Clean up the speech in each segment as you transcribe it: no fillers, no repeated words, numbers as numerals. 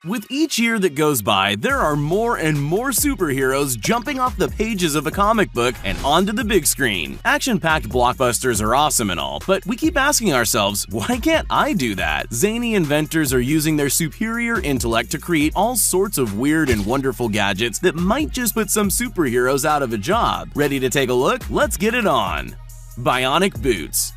With each year that goes by, there are more and more superheroes jumping off the pages of a comic book and onto the big screen. Action-packed blockbusters are awesome and all, but we keep asking ourselves, why can't I do that? Zany inventors are using their superior intellect to create all sorts of weird and wonderful gadgets that might just put some superheroes out of a job. Ready to take a look? Let's get it on! Bionic boots.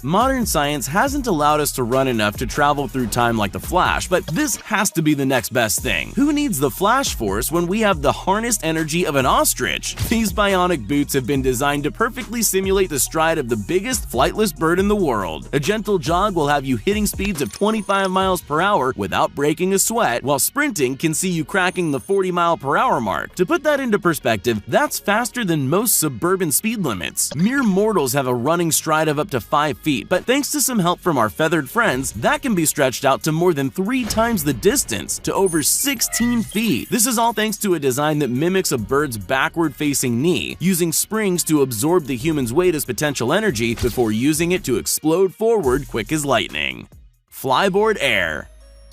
Modern science hasn't allowed us to run enough to travel through time like the Flash, but this has to be the next best thing. Who needs the Flash Force when we have the harnessed energy of an ostrich? These bionic boots have been designed to perfectly simulate the stride of the biggest flightless bird in the world. A gentle jog will have you hitting speeds of 25 miles per hour without breaking a sweat, while sprinting can see you cracking the 40-mile-per-hour mark. To put that into perspective, that's faster than most suburban speed limits. Mere mortals have a running stride of up to 5 feet. But thanks to some help from our feathered friends, that can be stretched out to more than 3 times the distance, to over 16 feet. This is all thanks to a design that mimics a bird's backward-facing knee, using springs to absorb the human's weight as potential energy before using it to explode forward quick as lightning. Flyboard Air.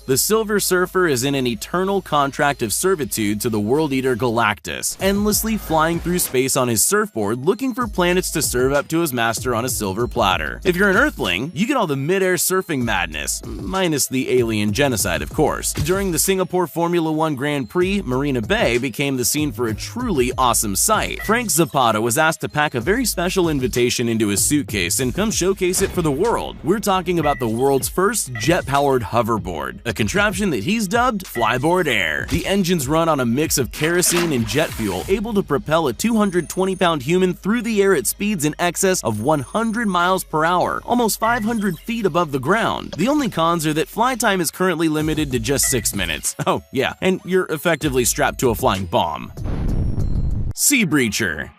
The Silver Surfer is in an eternal contract of servitude to the World Eater Galactus, endlessly flying through space on his surfboard looking for planets to serve up to his master on a silver platter. If you're an Earthling, you get all the mid-air surfing madness, minus the alien genocide, of course. During the Singapore Formula One Grand Prix, Marina Bay became the scene for a truly awesome sight. Frank Zapata was asked to pack a very special invitation into his suitcase and come showcase it for the world. We're talking about the world's first jet-powered hoverboard, a contraption that he's dubbed Flyboard Air. The engines run on a mix of kerosene and jet fuel, able to propel a 220-pound human through the air at speeds in excess of 100 miles per hour, almost 500 feet above the ground. The only cons are that fly time is currently limited to just 6 minutes. Oh yeah, and you're effectively strapped to a flying bomb. Sea Breacher.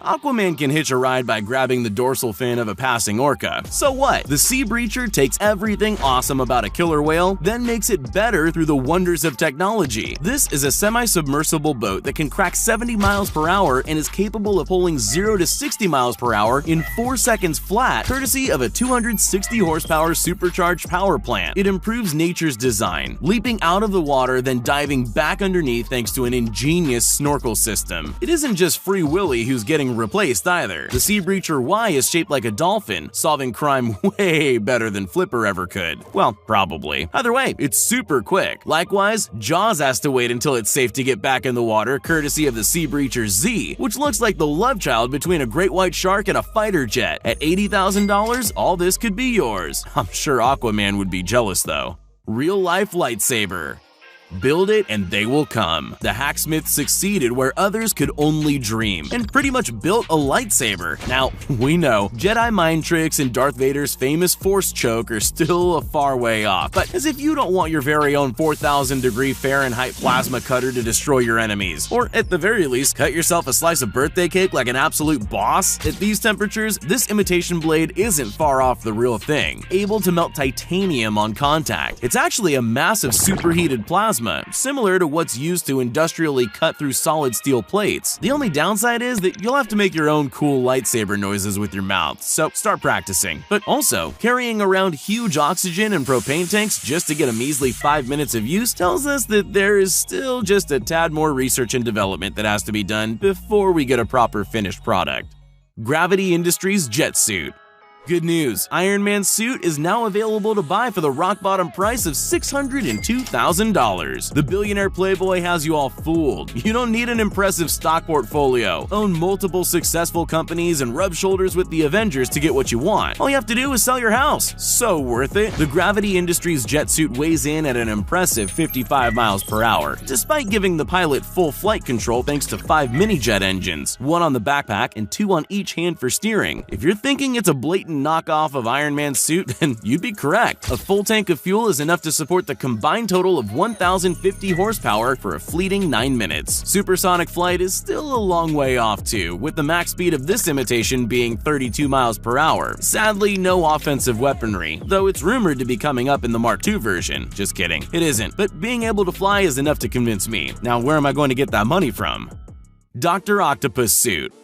Aquaman can hitch a ride by grabbing the dorsal fin of a passing orca. So what? The Sea Breacher takes everything awesome about a killer whale, then makes it better through the wonders of technology. This is a semi-submersible boat that can crack 70 miles per hour and is capable of pulling 0 to 60 miles per hour in 4 seconds flat, courtesy of a 260 horsepower supercharged power plant. It improves nature's design, leaping out of the water then diving back underneath thanks to an ingenious snorkel system. It isn't just Free Willy who's getting replaced either. The Sea Breacher Y is shaped like a dolphin, solving crime way better than Flipper ever could. Well, probably. Either way, it's super quick. Likewise, Jaws has to wait until it's safe to get back in the water, courtesy of the Sea Breacher Z, which looks like the love child between a great white shark and a fighter jet. At $80,000, all this could be yours. I'm sure Aquaman would be jealous though. Real-life lightsaber. Build it and they will come. The hacksmith succeeded where others could only dream, and pretty much built a lightsaber. Now, we know Jedi mind tricks and Darth Vader's famous force choke are still a far way off, but as if you don't want your very own 4,000-degree Fahrenheit plasma cutter to destroy your enemies, or at the very least, cut yourself a slice of birthday cake like an absolute boss. At these temperatures, this imitation blade isn't far off the real thing, able to melt titanium on contact. It's actually a massive superheated plasma, similar to what's used to industrially cut through solid steel plates. The only downside is that you'll have to make your own cool lightsaber noises with your mouth, so start practicing. But also, carrying around huge oxygen and propane tanks just to get a measly 5 minutes of use tells us that there is still just a tad more research and development that has to be done before we get a proper finished product. Gravity Industries Jet Suit. Good news, Iron Man's suit is now available to buy for the rock-bottom price of $602,000. The billionaire playboy has you all fooled. You don't need an impressive stock portfolio, own multiple successful companies, and rub shoulders with the Avengers to get what you want. All you have to do is sell your house. So worth it. The Gravity Industries jet suit weighs in at an impressive 55 miles per hour, despite giving the pilot full flight control thanks to 5 mini-jet engines, 1 on the backpack and 2 on each hand for steering. If you're thinking it's a blatant knockoff of Iron Man's suit, then you'd be correct. A full tank of fuel is enough to support the combined total of 1,050 horsepower for a fleeting 9 minutes. Supersonic flight is still a long way off too, with the max speed of this imitation being 32 miles per hour. Sadly, no offensive weaponry, though it's rumored to be coming up in the Mark II version. Just kidding, it isn't, but being able to fly is enough to convince me. Now, where am I going to get that money from? Dr. Octopus Suit.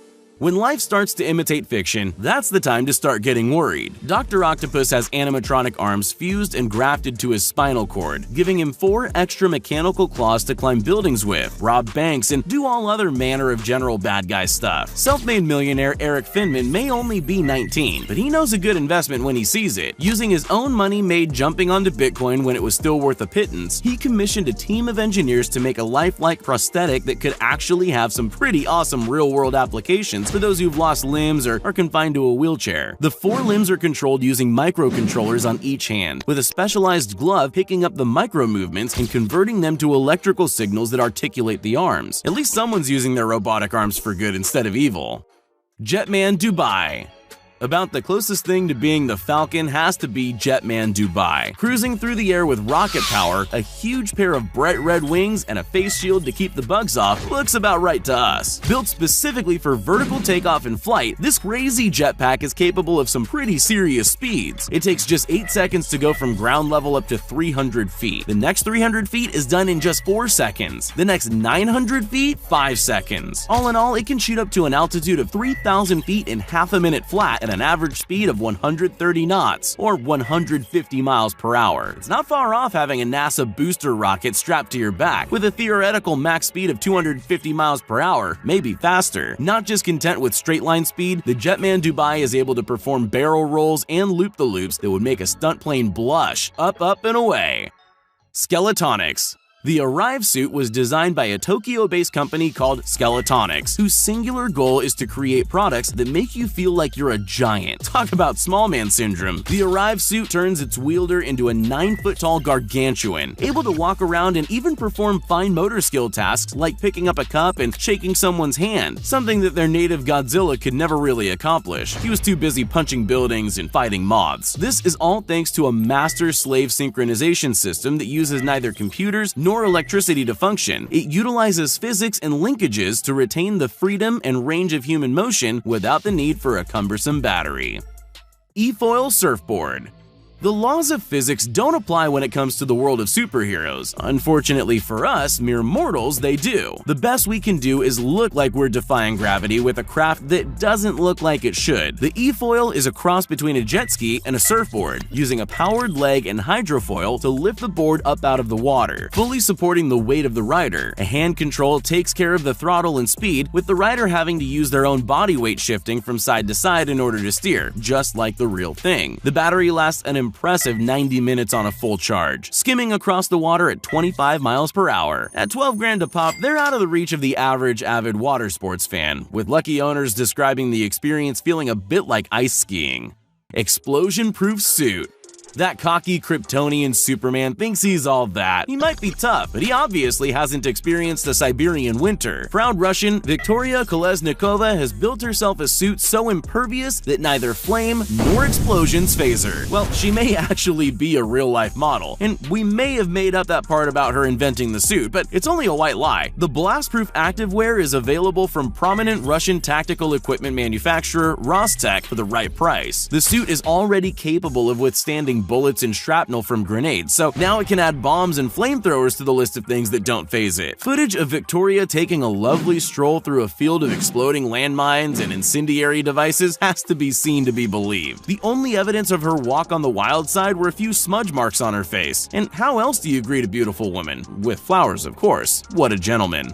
When life starts to imitate fiction, that's the time to start getting worried. Dr. Octopus has animatronic arms fused and grafted to his spinal cord, giving him 4 extra mechanical claws to climb buildings with, rob banks, and do all other manner of general bad guy stuff. Self-made millionaire Eric Finman may only be 19, but he knows a good investment when he sees it. Using his own money made jumping onto Bitcoin when it was still worth a pittance, he commissioned a team of engineers to make a lifelike prosthetic that could actually have some pretty awesome real-world applications for those who've lost limbs or are confined to a wheelchair. The 4 limbs are controlled using microcontrollers on each hand, with a specialized glove picking up the micro movements and converting them to electrical signals that articulate the arms. At least someone's using their robotic arms for good instead of evil. Jetman Dubai. About the closest thing to being the Falcon has to be Jetman Dubai. Cruising through the air with rocket power, a huge pair of bright red wings, and a face shield to keep the bugs off looks about right to us. Built specifically for vertical takeoff and flight, this crazy jetpack is capable of some pretty serious speeds. It takes just 8 seconds to go from ground level up to 300 feet. The next 300 feet is done in just 4 seconds. The next 900 feet, 5 seconds. All in all, it can shoot up to an altitude of 3,000 feet in half a minute flat at an average speed of 130 knots, or 150 miles per hour. It's not far off having a NASA booster rocket strapped to your back, with a theoretical max speed of 250 miles per hour, maybe faster. Not just content with straight-line speed, the Jetman Dubai is able to perform barrel rolls and loop-the-loops that would make a stunt plane blush. Up, up, and away. Skeletonics. The Arrive suit was designed by a Tokyo-based company called Skeletonics, whose singular goal is to create products that make you feel like you're a giant. Talk about small man syndrome. The Arrive suit turns its wielder into a 9-foot-tall gargantuan, able to walk around and even perform fine motor skill tasks like picking up a cup and shaking someone's hand, something that their native Godzilla could never really accomplish. He was too busy punching buildings and fighting moths. This is all thanks to a master-slave synchronization system that uses neither computers nor electricity to function. It utilizes physics and linkages to retain the freedom and range of human motion without the need for a cumbersome battery. E-foil surfboard. The laws of physics don't apply when it comes to the world of superheroes. Unfortunately for us, mere mortals, they do. The best we can do is look like we're defying gravity with a craft that doesn't look like it should. The e-foil is a cross between a jet ski and a surfboard, using a powered leg and hydrofoil to lift the board up out of the water, fully supporting the weight of the rider. A hand control takes care of the throttle and speed, with the rider having to use their own body weight shifting from side to side in order to steer, just like the real thing. The battery lasts an impressive 90 minutes on a full charge, skimming across the water at 25 miles per hour. At 12 grand a pop, they're out of the reach of the average avid water sports fan, with lucky owners describing the experience feeling a bit like ice skiing. Explosion-proof suit. That cocky Kryptonian Superman thinks he's all that. He might be tough, but he obviously hasn't experienced a Siberian winter. Proud Russian Victoria Kolesnikova has built herself a suit so impervious that neither flame nor explosions faze her. Well, she may actually be a real-life model, and we may have made up that part about her inventing the suit, but it's only a white lie. The blast-proof activewear is available from prominent Russian tactical equipment manufacturer Rostec for the right price. The suit is already capable of withstanding bullets and shrapnel from grenades, so now it can add bombs and flamethrowers to the list of things that don't faze it. Footage of Victoria taking a lovely stroll through a field of exploding landmines and incendiary devices has to be seen to be believed. The only evidence of her walk on the wild side were a few smudge marks on her face. And how else do you greet a beautiful woman? With flowers, of course. What a gentleman.